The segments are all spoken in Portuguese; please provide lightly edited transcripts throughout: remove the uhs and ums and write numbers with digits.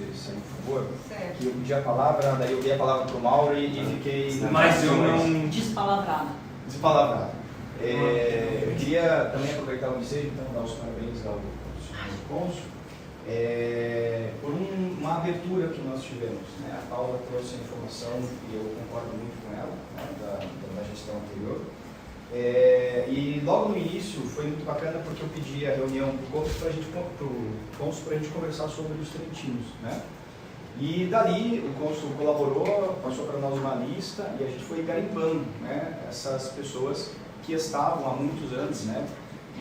vocês, por favor. Certo. Que eu pedi a palavra, daí eu dei a palavra para o Mauro e fiquei... Mas eu não... Despalavrado. Despalavrado. Eu queria também aproveitar o ensejo, então, dar os parabéns ao senhor cônsul, por uma abertura que nós tivemos. Né? A Paula trouxe a informação, e eu concordo muito com ela, né, da gestão anterior. E logo no início foi muito bacana porque eu pedi a reunião para o cônsul para a gente conversar sobre os trentinos. Né? E dali o cônsul colaborou, passou para nós uma lista e a gente foi garimpando, né, essas pessoas que estavam há muitos anos, né?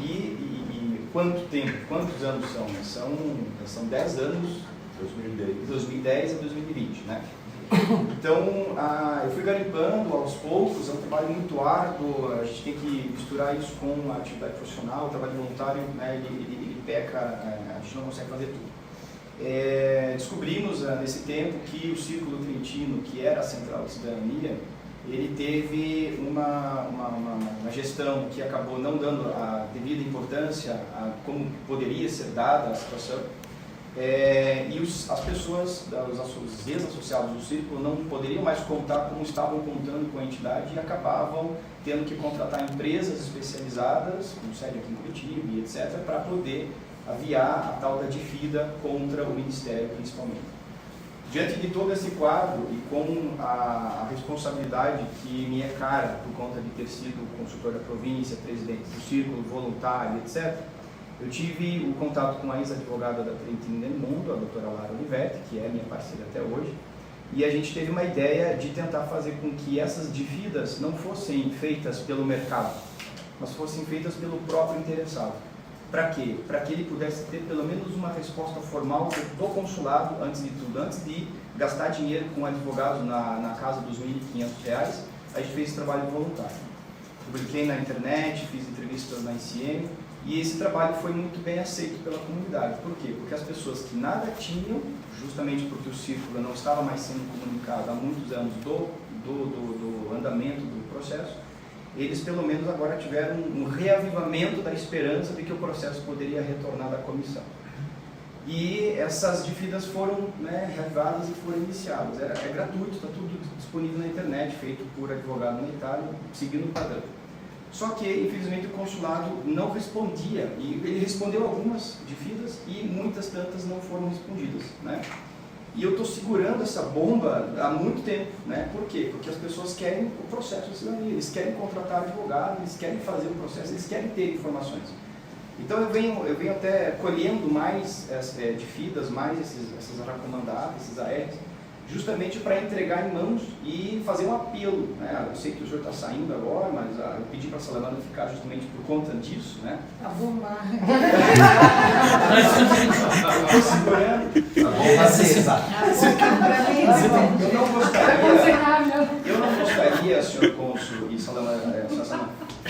E quanto tempo, quantos anos são? Né? São 10 anos, 2010 a 2020, né? Então, eu fui garimpando aos poucos, é um trabalho muito árduo, a gente tem que misturar isso com a atividade profissional, o trabalho voluntário, né, ele peca, a gente não consegue fazer tudo. Descobrimos nesse tempo que o Círculo Trentino, que era a Central de Cidadania, ele teve uma gestão que acabou não dando a devida importância a como poderia ser dada a situação. E as pessoas, os ex-associados do Círculo não poderiam mais contar como estavam contando com a entidade e acabavam tendo que contratar empresas especializadas, com sede aqui em Curitiba e etc., para poder aviar a tal da dívida contra o Ministério, principalmente. Diante de todo esse quadro e com a responsabilidade que me é cara por conta de ter sido consultor da província, presidente do Círculo, voluntário, etc., eu tive o contato com a ex-advogada da Trentino del Mundo, a doutora Lara Olivetti, que é minha parceira até hoje, e a gente teve uma ideia de tentar fazer com que essas dívidas não fossem feitas pelo mercado, mas fossem feitas pelo próprio interessado. Para quê? Para que ele pudesse ter pelo menos uma resposta formal do consulado, antes de tudo. Antes de gastar dinheiro com advogados na casa dos R$1.500, a gente fez esse trabalho voluntário. Publiquei na internet, fiz entrevistas na ICM, e esse trabalho foi muito bem aceito pela comunidade. Por quê? Porque as pessoas que nada tinham, justamente porque o Círculo não estava mais sendo comunicado há muitos anos do andamento do processo, eles pelo menos agora tiveram um reavivamento da esperança de que o processo poderia retornar da comissão. E essas dívidas foram, né, reavivadas e foram iniciadas. É gratuito, está tudo disponível na internet, feito por advogado na Itália, seguindo o padrão. Só que, infelizmente, o consulado não respondia, e ele respondeu algumas dívidas e muitas tantas não foram respondidas, né? E eu estou segurando essa bomba há muito tempo, né? Por quê? Porque as pessoas querem o processo de cidadania, eles querem contratar advogado, eles querem fazer o processo, eles querem ter informações. Então eu venho até colhendo mais dívidas, mais essas recomendadas, esses ARs, justamente para entregar em mãos e fazer um apelo, né? Eu sei que o senhor está saindo agora, mas eu pedi para a Salamandra ficar justamente por conta disso, né? Tá bom, lá. Eu estou segurando. Eu não gostaria, senhor cônsul e Salamandra,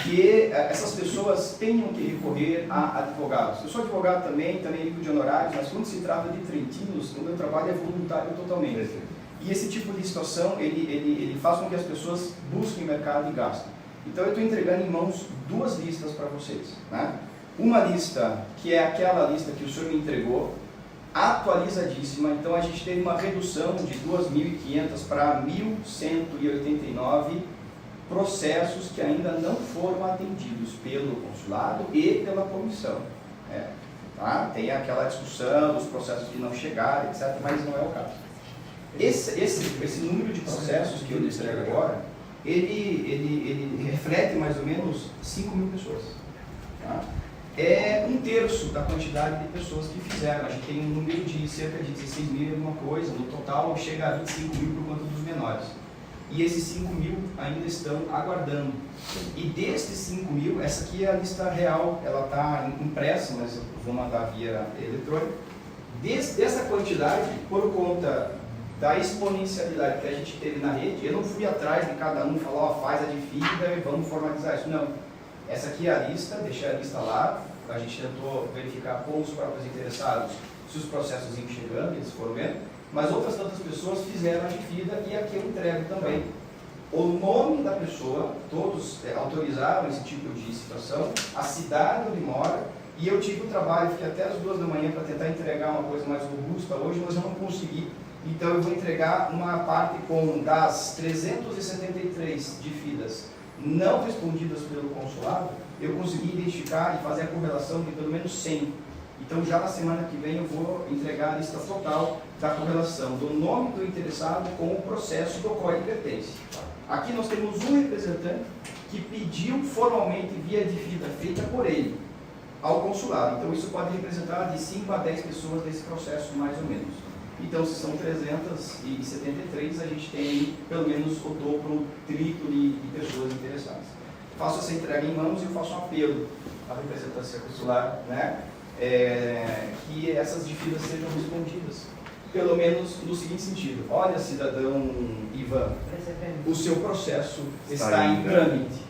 que essas pessoas tenham que recorrer a advogados. Eu sou advogado também vivo de honorários, mas quando se trata de trentinos, o meu trabalho é voluntário totalmente. E esse tipo de situação, ele faz com que as pessoas busquem mercado e gastem. Então eu estou entregando em mãos duas listas para vocês, né? Uma lista, que é aquela lista que o senhor me entregou, atualizadíssima. Então a gente teve uma redução de 2.500 para 1.189 processos que ainda não foram atendidos pelo consulado e pela comissão. Tá? Tem aquela discussão dos processos que não chegaram, etc., mas não é o caso. Esse número de processos que eu lhe entrego agora, ele reflete mais ou menos 5.000 pessoas. Tá? É um terço da quantidade de pessoas que fizeram. A gente tem um número de cerca de 16.000 e alguma coisa. No total chega a 25.000 por conta dos menores. E esses 5.000 ainda estão aguardando. E destes 5.000, essa aqui é a lista real, ela está impressa, mas eu vou mandar via eletrônica. Dessa quantidade, por conta da exponencialidade que a gente teve na rede, eu não fui atrás de cada um falar, ó, faz a dívida e vamos formalizar isso. Não. Essa aqui é a lista, deixei a lista lá, a gente tentou verificar com os próprios interessados se os processos iam chegando, eles foram vendo, mas outras tantas pessoas fizeram a dívida e aqui eu entrego também. O nome da pessoa, todos autorizaram esse tipo de situação, a cidade onde mora E eu tive o trabalho, fiquei até as 2 da manhã para tentar entregar uma coisa mais robusta hoje, mas eu não consegui. Então eu vou entregar uma parte com das 373 DFIDAs não respondidas pelo consulado, eu consegui identificar e fazer a correlação de pelo menos 100. Então já na semana que vem eu vou entregar a lista total da correlação do nome do interessado com o processo do qual ele pertence. Aqui nós temos um representante que pediu formalmente via DFIDA feita por ele ao consulado. Então isso pode representar de 5 a 10 pessoas desse processo, mais ou menos. Então, se são 373, a gente tem aí pelo menos o dobro, o triplo de pessoas interessadas. Faço essa entrega em mãos e eu faço um apelo à representância consular, né, que essas dívidas sejam respondidas. Pelo menos no seguinte sentido: olha, cidadão Ivan, o seu processo está em trâmite,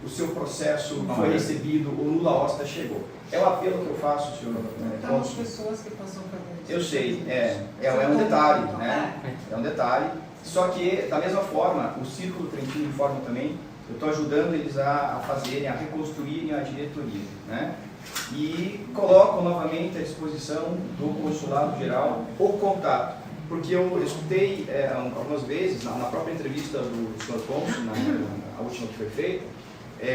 o seu processo foi recebido, o nula osta chegou. É o apelo que eu faço, senhor. Então, as pessoas que passam por dentro. Eu sei, é um detalhe, né? É um detalhe. Só que, da mesma forma, o Círculo Trentino informa também, eu estou ajudando eles a fazerem, a reconstruírem a diretoria, né? E coloco novamente à disposição do Consulado Geral o contato. Porque eu escutei algumas vezes, na própria entrevista do senhor Cônsul, a última que foi feita,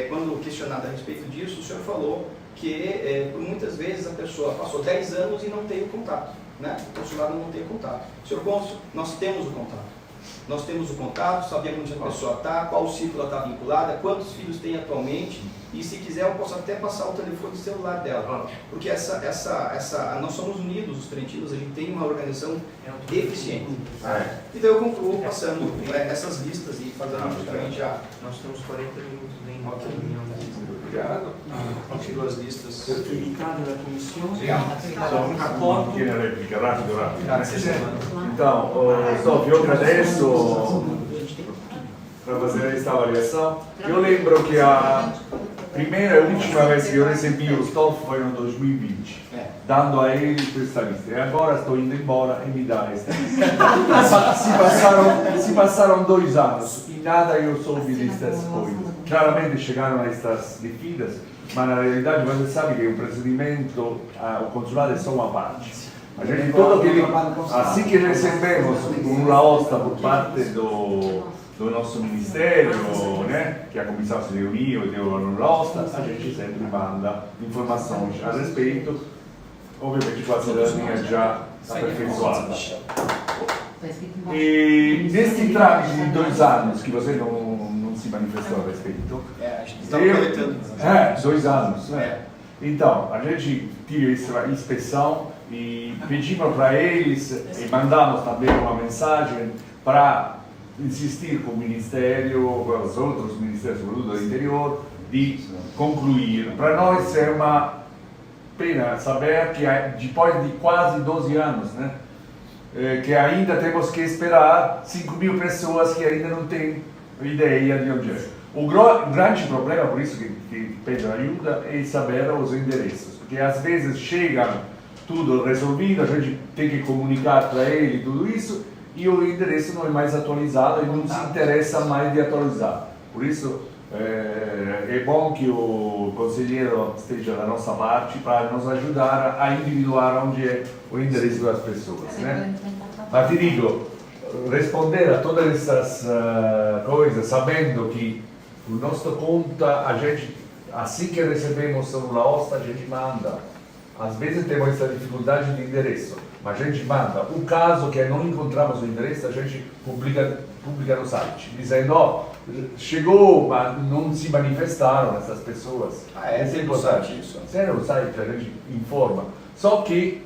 quando questionado a respeito disso, o senhor falou que muitas vezes a pessoa passou 10 anos e não tem o contato, né? O consulado não tem contato. Senhor Cônsul, nós temos o contato. Nós temos o contato, sabemos onde a pessoa está, qual ciclo ela está vinculada, quantos filhos tem atualmente, e se quiser eu posso até passar o telefone celular dela. Porque nós somos unidos, os trentinos, a gente tem uma organização eficiente. Então eu concluo passando essas listas e fazendo justamente já. Nós temos 40 minutos de reunião. Obrigado. Continua as listas. Certificado da comissão. Só uma pequena réplica, rápido. Então, Sofia, eu agradeço para fazer esta avaliação. Eu lembro que a primeira e última vez que eu recebi o stop foi no 2020, dando a ele questa lista. E agora estou indo embora e me dá esta lista. Se passaram 2 anos e nada eu soube destas coisas. Claramente chegaram a estas DFIDAs, mas na realidade você sabe que o procedimento, o consulado é só uma parte. A gente, assim que recebemos uma osta por parte do nosso ministério, né, que a comissão se reuniu e deu uma osta, a gente sempre manda informações a respeito, obviamente com a cidadania já aperfeiçoada. E neste trâmite de 2 anos que você não se manifestou a respeito, acho que estamos coletando. 2 anos. Então, a gente teve essa inspeção e pedimos para eles e mandamos também uma mensagem para insistir com o Ministério, com os outros ministérios, sobretudo do interior, de concluir. Para nós é uma pena saber que depois de quase 12 anos, né, que ainda temos que esperar 5.000 pessoas que ainda não têm ideia de onde é. O grande problema, por isso que peço ajuda, é saber os endereços, porque às vezes chega tudo resolvido, a gente tem que comunicar para ele tudo isso, e o endereço não é mais atualizado e não se interessa mais de atualizar. Por isso, é bom que o conselheiro esteja da nossa parte para nos ajudar a individuar onde é o endereço das pessoas, né? Mas te digo, responder a todas essas coisas, sabendo que o nosso conta, a gente, assim que recebemos uma osta, a gente manda. Às vezes temos essa dificuldade de endereço, mas a gente manda. O caso que não encontramos o endereço, a gente publica no site, dizendo, ó, chegou, mas não se manifestaram essas pessoas. Tem no site isso? Tem no site, a gente informa. Só que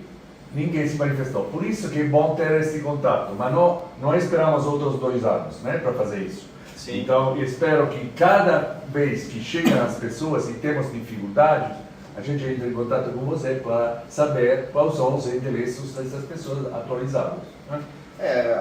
ninguém se manifestou. Por isso que é bom ter esse contato, mas não esperamos outros 2 anos, né, para fazer isso. Sim. Então, espero que cada vez que chegam as pessoas e temos dificuldades, a gente entra em contato com você para saber quais são os endereços dessas pessoas atualizados, né?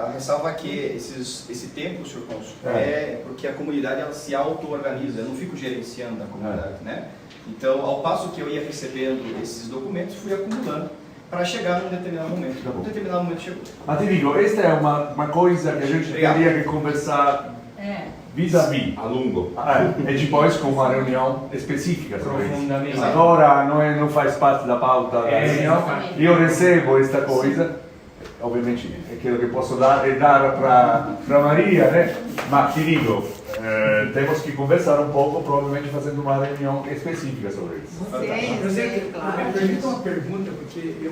A ressalva que esse tempo, senhor Cônsul, é porque a comunidade ela se auto-organiza, eu não fico gerenciando a comunidade, né? Então, ao passo que eu ia recebendo esses documentos, fui acumulando para chegar num determinado momento. Num determinado momento chegou. Mas te digo, esta é uma coisa que a gente teria que conversar vis-à-vis. A lungo. E depois com uma reunião específica sobre isso. Profondamente. Agora não faz parte da pauta da reunião. Io recebo esta coisa, ovviamente quello che posso dare para Maria, né? Ma ti dico, temos que conversar um pouco, provavelmente fazendo uma reunião específica sobre isso. Sim, Presidente, sim, claro. me permita uma pergunta, porque eu